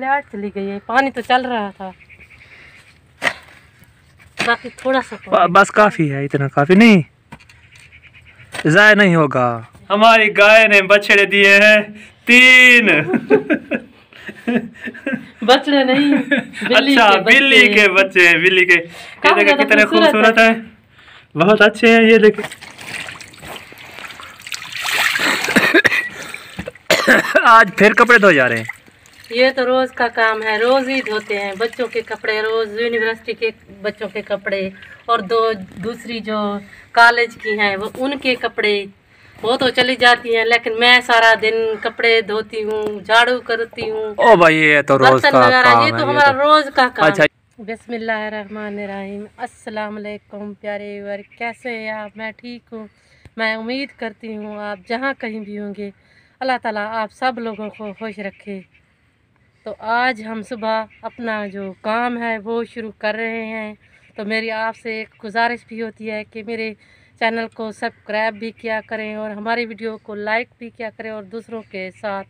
Light चली गई है, पानी तो चल रहा था, बाकी थोड़ा सा बस काफी है, इतना काफी नहीं, जाया नहीं होगा। हमारी गाय ने बछड़े दिए हैं 3। बछड़े नहीं, अच्छा बिल्ली के बच्चे हैं, बिल्ली के। ये देखो कितने खूबसूरत है, बहुत अच्छे हैं। ये देखो आज फिर कपड़े धो जा रहे हैं। ये तो रोज का काम है, रोज ही धोते हैं बच्चों के कपड़े, रोज यूनिवर्सिटी के बच्चों के कपड़े और दूसरी जो कॉलेज की हैं वो उनके कपड़े, वो तो चली जाती हैं, लेकिन मैं सारा दिन कपड़े धोती हूँ, झाड़ू करती हूँ। ओ भाई ये तो रोज का काम है, ये तो हमारा रोज का काम। अच्छा। बिस्मिल्लाहिर्रहमानिर्रहीम, अस्सलाम वालेकुम प्यारे व्यूअर, कैसे हैं आप? मैं ठीक हूँ। मैं उम्मीद करती हूँ आप जहाँ कहीं भी होंगे अल्लाह ताला आप सब लोगों को खुश रखे। तो आज हम सुबह अपना जो काम है वो शुरू कर रहे हैं। तो मेरी आपसे एक गुजारिश भी होती है कि मेरे चैनल को सब्सक्राइब भी किया करें और हमारी वीडियो को लाइक भी किया करें और दूसरों के साथ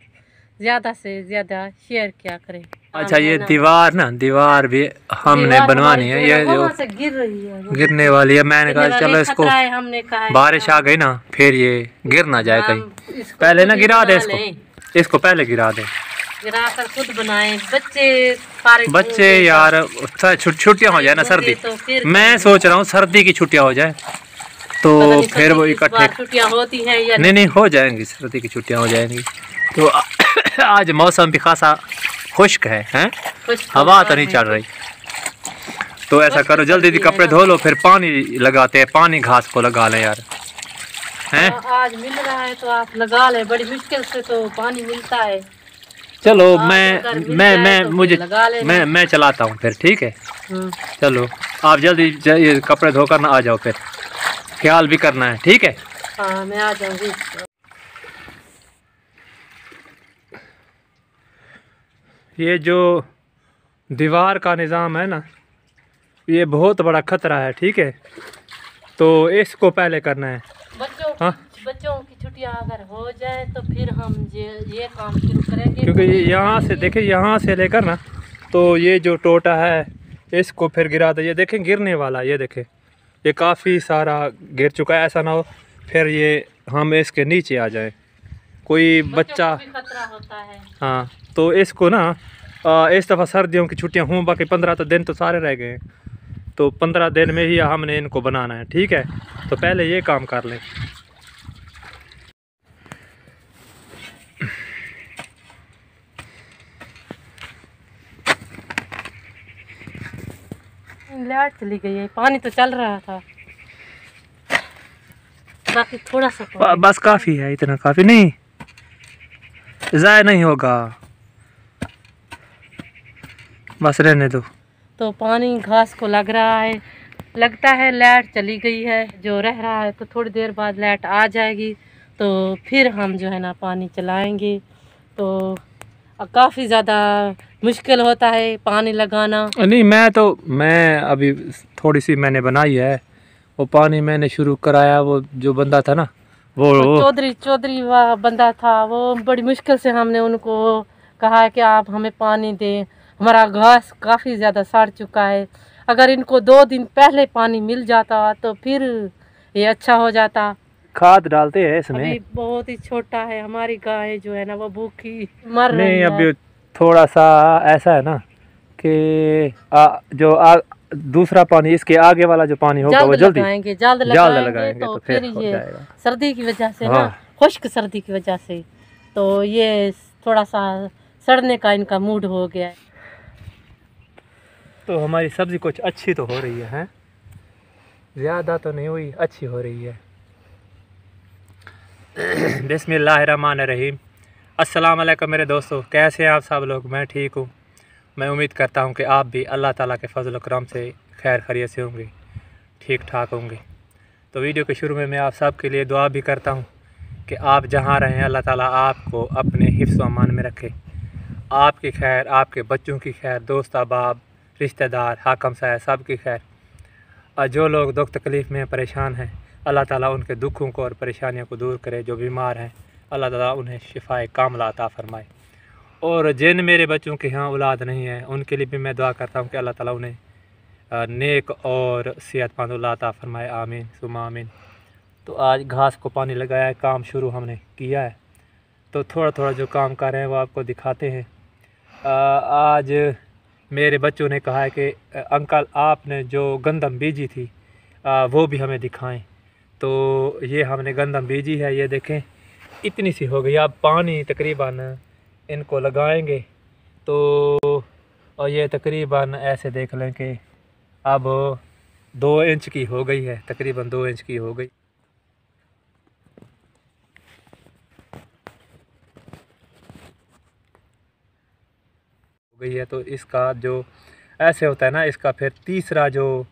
ज़्यादा से ज़्यादा शेयर किया करें। अच्छा ये दीवार भी हमने बनवानी है, ये जो से गिर रही है, गिरने वाली है। मैंने कहा चलो इसको, हमने कहा बारिश आ गई ना फिर ये गिर ना जाए कहीं, पहले ना गिरा दे इसको पहले गिरा दे, गिरा कर खुद बनाए। बच्चे यार छुट्टियां हो जाए ना, सर्दी तो मैं सोच रहा हूँ सर्दी की छुट्टियां हो जाए तो फिर वो इकट्ठे छुट्टियां होती हैं या नहीं हो जाएंगी, सर्दी की छुट्टियां हो जाएंगी। तो आज मौसम भी खासा खुश्क है, हैं? हवा तो नहीं चल रही। तो ऐसा करो जल्दी कपड़े धो लो, फिर पानी लगाते हैं, पानी घास को लगा लें यार, हैं? आज मिल रहा है तो आप लगा लें, बड़ी मुश्किल से तो पानी मिलता है। चलो मैं चलाता हूँ फिर, ठीक है? चलो आप जल्दी ये कपड़े धोकर ना आ जाओ, फिर ख्याल भी करना है, ठीक है? हाँ मैं आ जाऊंगी। ये जो दीवार का निज़ाम है ना, ये बहुत बड़ा खतरा है, ठीक है? तो इसको पहले करना है। बच्चों की छुट्टियां अगर हो जाए तो फिर हम ये काम शुरू करेंगे, क्योंकि यहाँ से देखिए, यहाँ से लेकर ना तो ये जो टोटा है इसको फिर गिरा दे। ये देखें गिरने वाला, ये देखें ये काफ़ी सारा गिर चुका है। ऐसा ना हो फिर ये हम इसके नीचे आ जाए, कोई बच्चा खतरा होता है। हाँ तो इसको ना इस दफ़ा सर्दियों की छुट्टियां हों, बाकी 15 दिन तो सारे रह गए, तो 15 दिन में ही हमने इनको बनाना है, ठीक है? तो पहले ये काम कर लें। लाइट चली गई है, पानी तो चल रहा था, बाकी थोड़ा सा बस काफ़ी है, इतना काफ़ी नहीं, जाया नहीं होगा, बस रहने दो। तो पानी घास को लग रहा है, लगता है लाइट चली गई है, जो रह रहा है तो थोड़ी देर बाद लाइट आ जाएगी, तो फिर हम जो है ना पानी चलाएंगे। तो काफ़ी ज़्यादा मुश्किल होता है पानी लगाना। नहीं मैं अभी थोड़ी सी मैंने बनाई है, वो पानी मैंने शुरू कराया, वो जो बंदा था ना वो चौधरी वह बंदा था, वो बड़ी मुश्किल से हमने उनको कहा कि आप हमें पानी दें, हमारा घास काफ़ी ज़्यादा सड़ चुका है, अगर इनको 2 दिन पहले पानी मिल जाता तो फिर ये अच्छा हो जाता। खाद डालते हैं इसमें, अभी बहुत ही छोटा है, हमारी गाय जो है ना वो भूखी मर रही है। अभी थोड़ा सा ऐसा है ना कि दूसरा पानी, इसके आगे वाला जो पानी होगा वो जल्द लगाएंगे तो फिर ये सर्दी की वजह से ना, खुश्क सर्दी की वजह से तो ये थोड़ा सा सड़ने का इनका मूड हो गया है। तो हमारी सब्ज़ी कुछ अच्छी तो हो रही है, ज़्यादा तो नहीं हुई, अच्छी हो रही है। बिस्मिल्लाहिर्रहमानिर्रहीम, अस्सलाम वालेकुम मेरे दोस्तों, कैसे हैं आप सब लोग? मैं ठीक हूँ। मैं उम्मीद करता हूँ कि आप भी अल्लाह ताला के फजल करम से खैर खैरियत से होंगे, ठीक ठाक होंगे। तो वीडियो के शुरू में मैं आप सब के लिए दुआ भी करता हूँ कि आप जहाँ रहें अल्लाह ताला आपको अपने हिफ्ज़ व अमान में रखे, आपकी खैर, आपके बच्चों की खैर, दोस्त अहबाब, रिश्तेदार, हाकम साहब, सब की खैर। और जो लोग दुख तकलीफ़ में परेशान हैं अल्लाह ताला उनके दुखों को और परेशानियों को दूर करे। जो बीमार हैं अल्लाह ताला उन्हें शिफाए कामिला अता फ़रमाए। और जिन मेरे बच्चों के यहाँ औलाद नहीं है उनके लिए भी मैं दुआ करता हूँ कि अल्लाह ताला उन्हें नेक और सेहतमंद औलाद अता फरमाए, आमीन सुमा आमीन। तो आज घास को पानी लगाया है, काम शुरू हमने किया है। तो थोड़ा थोड़ा जो काम कर रहे हैं वो आपको दिखाते हैं। आज मेरे बच्चों ने कहा है कि अंकल आपने जो गंदम बीजी थी वो भी हमें दिखाएं। तो ये हमने गंदम बीजी है, ये देखें इतनी सी हो गई। अब पानी तकरीबन इनको लगाएंगे तो और ये तकरीबन ऐसे देख लें कि अब 2 इंच की हो गई है, तकरीबन 2 इंच की हो गई है। तो इसका जो ऐसे होता है ना, इसका फिर तीसरा जो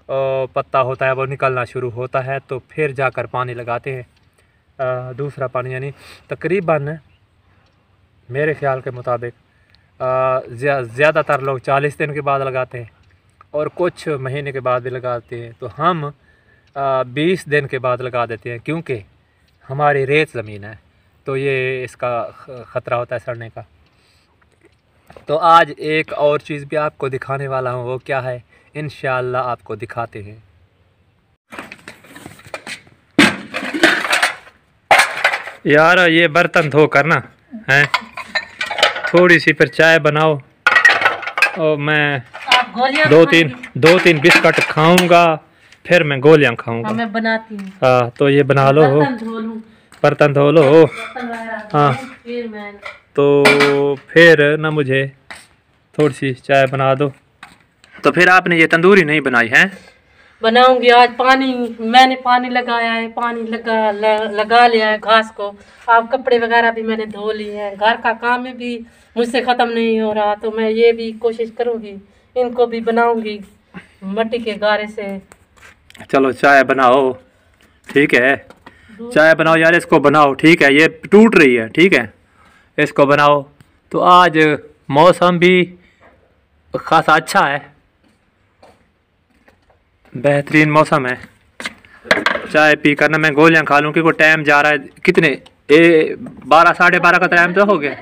पत्ता होता है वो निकलना शुरू होता है, तो फिर जाकर पानी लगाते हैं दूसरा पानी। यानी तकरीबन मेरे ख्याल के मुताबिक ज़्यादातर लोग 40 दिन के बाद लगाते हैं और कुछ महीने के बाद भी लगाते हैं। तो हम 20 दिन के बाद लगा देते हैं, क्योंकि हमारी रेत ज़मीन है तो ये इसका ख़तरा होता है सड़ने का। तो आज एक और चीज़ भी आपको दिखाने वाला हूँ, वो क्या है इंशाअल्लाह आपको दिखाते हैं। यार ये बर्तन धो कर ना है, थोड़ी सी फिर चाय बनाओ और मैं 2-3 बिस्किट खाऊंगा, फिर मैं गोलियां खाऊंगा। मैं बनाती हूँ। हाँ तो ये बना लो, बर्तन धो लो। हाँ तो फिर ना मुझे थोड़ी सी चाय बना दो। तो फिर आपने ये तंदूरी नहीं बनाई है? बनाऊंगी आज। मैंने पानी लगाया है, पानी लगा लिया है घास को। अब कपड़े वगैरह भी मैंने धो लिए हैं, घर का काम भी मुझसे ख़त्म नहीं हो रहा, तो मैं ये भी कोशिश करूंगी इनको भी बनाऊंगी मिट्टी के गारे से। चलो चाय बनाओ, ठीक है चाय बनाओ यार, इसको बनाओ ठीक है, ये टूट रही है ठीक है, इसको बनाओ। तो आज मौसम भी खासा अच्छा है, बेहतरीन मौसम है। चाय पी कर ना मैं गोलियां खा लूँ, क्योंकि टाइम जा रहा है। कितने 12 साढ़े 12 का टाइम तो हो गया।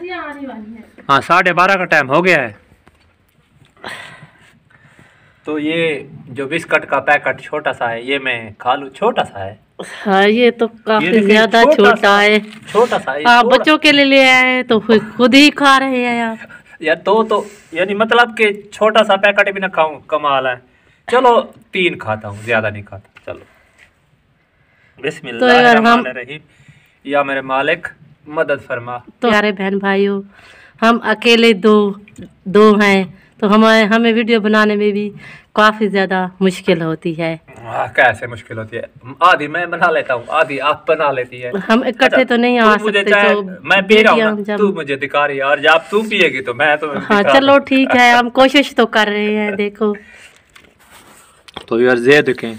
हाँ 12:30 का टाइम हो गया है। तो ये जो बिस्किट का पैकेट छोटा सा है ये मैं खा लूँ, छोटा सा है। हाँ ये तो काफी ज्यादा छोटा है, छोटा सा है। आप बच्चों के लिए ले आए तो खुद ही खा रहे हैं यार। तो यानी मतलब कि छोटा सा पैकेट भी ना खाऊं, कमाल है। चलो 3 खाता हूँ, ज्यादा नहीं खाता। चलो बिस्मिल्लाहिर्रहमानिर्रहीम, या मेरे मालिक मदद फरमा। तो प्यारे बहन भाइयों, हम अकेले दो हैं, तो हमें वीडियो बनाने में भी काफ़ी ज़्यादा मुश्किल होती है। कैसे मुश्किल होती है? आधी मैं बना लेता हूँ, आधी आप बना लेती है। हम इकट्ठे तो नहीं आ सकते, तो मैं पी रहा हूँ, तू मुझे दिखा रही है, और जब तू पिएगी तो मैं तो हाँ चलो ठीक है, हम कोशिश तो कर रहे हैं। देखो तो यार ये देखें,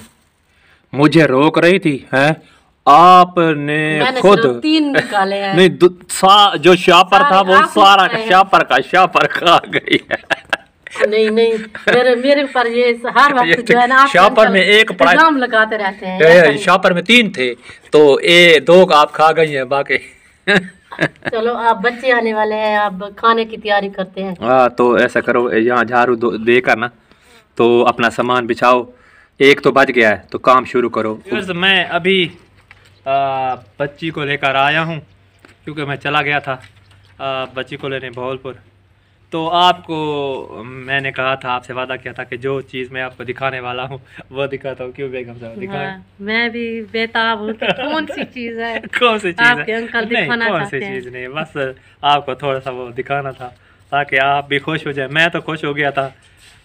मुझे रोक रही थी है, आपने खुद 3 निकाले हैं। नहीं जो शापर था वो सारा का शापर खा गई है। नहीं मेरे ऊपर ये हर वक्त जो है ना, शापर में एक इल्जाम लगाते रहते हैं। शापर में 3 थे तो 2 आप खा गई हैं, बाकी चलो आप बच्चे आने वाले हैं, आप खाने की तैयारी करते हैं। हाँ तो ऐसा करो, यहाँ झाड़ू देकर ना तो अपना सामान बिछाओ। 1 तो बज गया है तो काम शुरू करो। मैं अभी बच्ची को लेकर आया हूँ, क्योंकि मैं चला गया था बच्ची को लेने भोलपुर। तो आपको मैंने कहा था, आपसे वादा किया था कि जो चीज़ मैं आपको दिखाने वाला हूँ वो दिखाता हूँ। क्यों बेगम साहब दिखाएं? हाँ, मैं भी बेताब हूँ। कौन सी चीज़ है? कौन सी चीज़ आपके अंकल दिखाना चाहते हैं? चीज़ नहीं, बस आपको थोड़ा सा वो दिखाना था ताकि आप भी खुश हो जाए। मैं तो खुश हो गया था,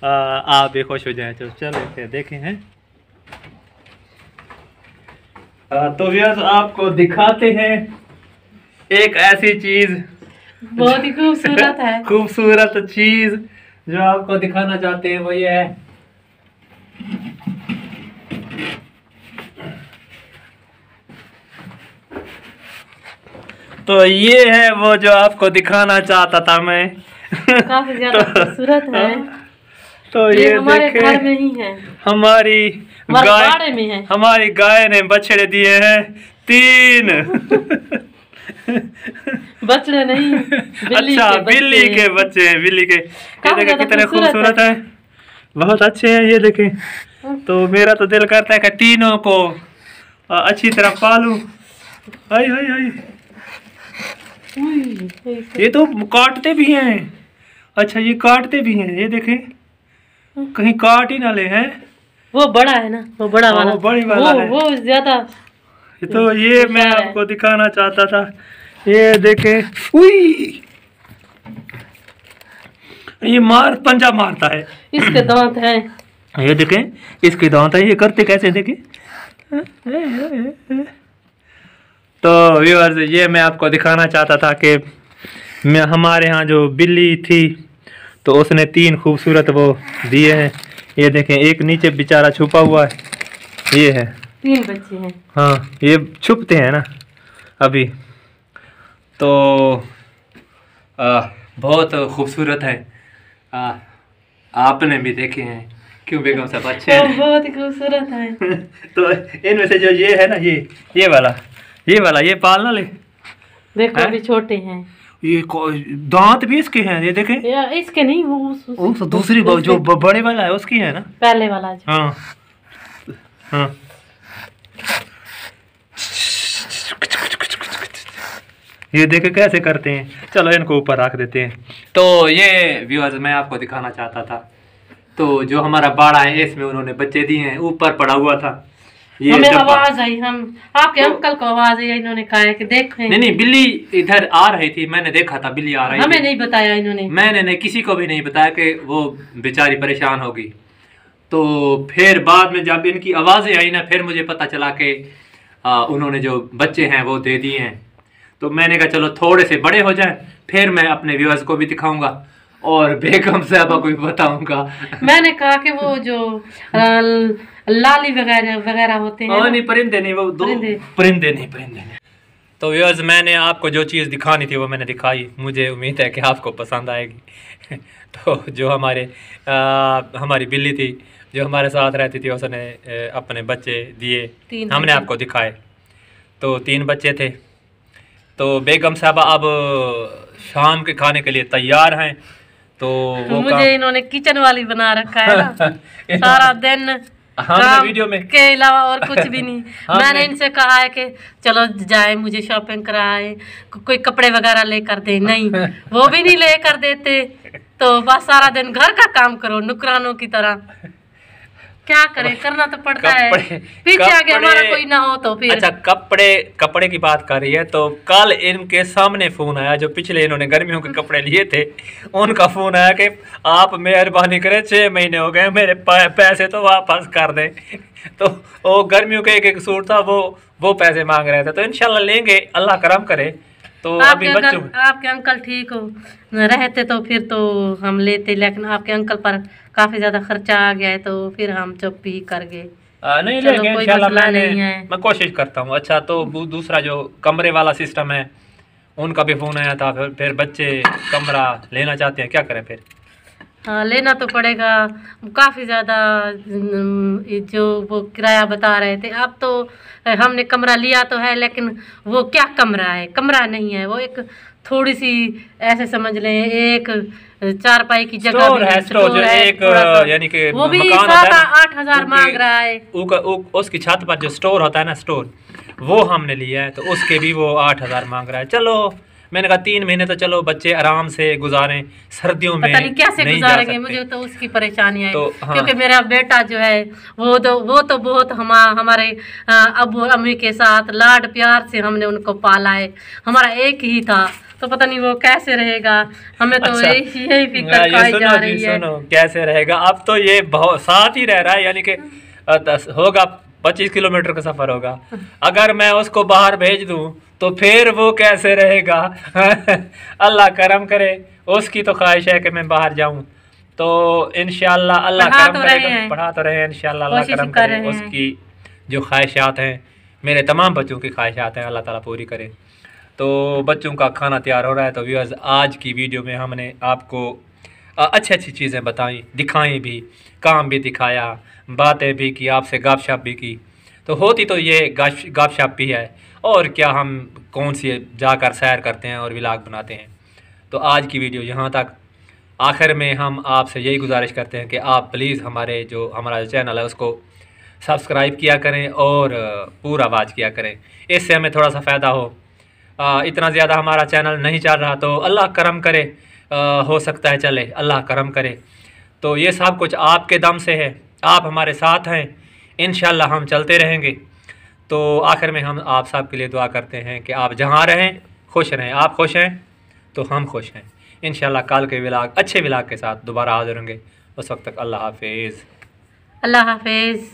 आप भी खुश हो जाए। तो चलो फिर देखें हैं। तो व्यूअर्स आपको दिखाते हैं एक ऐसी चीज़, बहुत ही खूबसूरत है। खूबसूरत चीज़ जो आपको दिखाना चाहते हैं वो ये है। तो ये है वो जो आपको दिखाना चाहता था मैं। काफी ज्यादा खूबसूरत है। तो ये हमारे घर में ही है, हमारी गाय में है। हमारी गाय ने बछड़े दिए हैं 3। बछड़े नहीं, बिल्ली अच्छा के बिल्ली बच्चे के हैं। बच्चे हैं, बिल्ली के। ये काफी देखें ज्यादा कितने खूबसूरत खूबसूरत है, बहुत अच्छे हैं। ये देखें, तो मेरा तो दिल करता है कि तीनों को अच्छी तरह पालूं। हाय हाय हाय, ये तो काटते भी हैं। अच्छा ये काटते भी हैं, ये देखें कहीं काट ही ना ले हैं। वो बड़ा है ना, वो बड़ा वाला, वो बड़ी वाला है। वो ज्यादा। तो ये मैं होशियार है। आपको दिखाना चाहता था। ये देखें, उई, ये पंजा मारता है। इसके दांत हैं। ये देखें, इसके दांत है। ये करते कैसे देखें। तो व्यूअर्स, ये मैं आपको दिखाना चाहता था कि हमारे यहाँ जो बिल्ली थी तो उसने 3 खूबसूरत वो दिए हैं। ये देखें, एक नीचे बेचारा छुपा हुआ है, ये है। 3 बच्चे हैं। हाँ, ये छुपते हैं ना अभी। तो बहुत खूबसूरत है। आपने भी देखे हैं, क्यों बेगम साहब? अच्छे हैं। बहुत ही खूबसूरत है। तो इनमें से जो ये है ना, ये वाला ये पालना ले। देखो अभी छोटे हैं। ये दांत भी इसके हैं, ये देखें। इसके नहीं, वो दूसरी जो बड़े वाला है उसकी है ना, पहले वाला जो। हाँ हाँ। ये देखे कैसे करते हैं। चलो इनको ऊपर रख देते हैं। तो ये व्यूअर्स मैं आपको दिखाना चाहता था। तो जो हमारा बाड़ा है इसमें उन्होंने बच्चे दिए हैं, ऊपर पड़ा हुआ था। ये हमें आवाज आई, हम आपके अंकल को आवाज आई, इन्होंने कहा है कि देखें। नहीं, बिल्ली इधर आ रही थी, मैंने देखा था बिल्ली आ रही थी। हमें नहीं बताया इन्होंने। मैंने नहीं, किसी को भी नहीं बताया कि वो बेचारी परेशान होगी। तो फिर बाद में जब इनकी आवाज़ें आई ना, फिर मुझे पता चला कि उन्होंने जो बच्चे हैं वो दे दिए हैं। तो मैंने कहा चलो थोड़े से बड़े हो जाएं, फिर मैं अपने व्यूअर्स को भी दिखाऊंगा और बेगम साहबा को भी बताऊंगा। मैंने कहा कि वो जो लाली वगैरह होते हैं। नहीं, परिंदे नहीं, वो परिंदे नहीं। तो व्यूअर्स, मैंने आपको जो चीज़ दिखानी थी वो मैंने दिखाई। मुझे उम्मीद है कि आपको पसंद आएगी। तो जो हमारी बिल्ली थी जो हमारे साथ रहती थी, उसने अपने बच्चे दिए, हमने आपको दिखाए। तो 3 बच्चे थे। तो बेगम साहबा अब शाम के खाने के लिए तैयार हैं। तो वो मुझे इन्होंने किचन वाली बना रखा है ना। सारा दिन हमने वीडियो में के अलावा और कुछ भी नहीं। मैंने इनसे कहा है कि चलो जाए, मुझे शॉपिंग कराए, कोई कपड़े वगैरह लेकर दे। नहीं, वो भी नहीं लेकर देते। तो बस सारा दिन घर का काम करो नुकरानों की तरह। क्या करें, करना तो पड़ता है। पीछे आगे हमारा कोई ना हो तो फिर। अच्छा, कपड़े की बात कर रही है, तो कल इनके सामने फोन आया, जो पिछले इन्होंने गर्मियों के कपड़े लिए थे, उनका फोन आया कि आप मेहरबानी करें, 6 महीने हो गए, मेरे पैसे तो वापस कर दें। तो वो गर्मियों के एक सूट था, वो पैसे मांग रहे थे। तो इंशाल्लाह लेंगे, अल्लाह करम करे। तो आपके अंकल ठीक हो रहते तो फिर तो हम लेते, लेकिन आपके अंकल पर काफी ज्यादा खर्चा आ गया है, तो फिर हम चुप ही कर गए। नहीं लेंगे इंशाल्लाह, मैं कोशिश करता हूँ। अच्छा, तो दूसरा जो कमरे वाला सिस्टम है, उनका भी फोन आया था। फिर बच्चे कमरा लेना चाहते हैं, क्या करें फिर? हाँ, लेना तो पड़ेगा। काफ़ी ज़्यादा जो वो किराया बता रहे थे। अब तो हमने कमरा लिया तो है, लेकिन वो क्या कमरा है, कमरा नहीं है, वो एक थोड़ी सी ऐसे समझ लें, एक 4 पाई की जगह है, स्टोर है, एक यानी कि वो भी 7-8 हज़ार मांग रहा है। उसकी छत पर जो स्टोर होता है ना, स्टोर, वो हमने लिया है, तो उसके भी वो 8 हज़ार मांग रहा है। चलो मैंने कहा 3 महीने तो चलो बच्चे आराम से गुजारें, सर्दियों में पता नहीं कैसे गुजारेंगे, मुझे तो उसकी परेशानी है। तो हाँ। क्योंकि मेरा बेटा जो है वो तो बहुत हमारे अब्बू अम्मी के साथ लाड प्यार से हमने उनको पाला है। हमारा एक ही था, तो पता नहीं वो कैसे रहेगा। हमें तो अच्छा, यही फिक्र खाई जा रही है। सुनो कैसे रहेगा। अब तो ये बहुत साथ ही रह रहा है, यानी कि होगा 25 किलोमीटर का सफर होगा। अगर मैं उसको बाहर भेज दूं तो फिर वो कैसे रहेगा। अल्लाह करम करे, उसकी तो ख्वाहिश है कि मैं बाहर जाऊं। तो इंशाल्लाह अल्लाह करम करेगा, पढ़ा तो रहे हैं, इंशाल्लाह अल्लाह करम करे। उसकी जो ख्वाहिशात हैं, मेरे तमाम बच्चों की ख्वाहिशात हैं, अल्लाह ताला पूरी करे। तो बच्चों का खाना तैयार हो रहा है। तो व्यूअर्स, आज की वीडियो में हमने आपको अच्छी अच्छी चीज़ें बताई, दिखाई भी, काम भी दिखाया, बातें भी की, आपसे गपशप भी की। तो होती तो ये गपशप भी है, और क्या हम कौन सी जाकर सैर करते हैं और व्लॉग बनाते हैं। तो आज की वीडियो यहाँ तक। आखिर में हम आपसे यही गुजारिश करते हैं कि आप प्लीज़ हमारा जो चैनल है उसको सब्सक्राइब किया करें और पूरा वाच किया करें, इससे हमें थोड़ा सा फ़ायदा हो। इतना ज़्यादा हमारा चैनल नहीं चल रहा, तो अल्लाह करम करे, हो सकता है चले, अल्लाह करम करे। तो ये सब कुछ आपके दम से है, आप हमारे साथ हैं, इंशाल्लाह हम चलते रहेंगे। तो आखिर में हम आप सब के लिए दुआ करते हैं कि आप जहाँ रहें खुश रहें, आप खुश हैं तो हम खुश हैं। इंशाल्लाह कल के व्लॉग, अच्छे व्लॉग के साथ दोबारा हाजिर होंगे। उस वक्त तक अल्लाह हाफिज़। अल्लाह हाफिज़।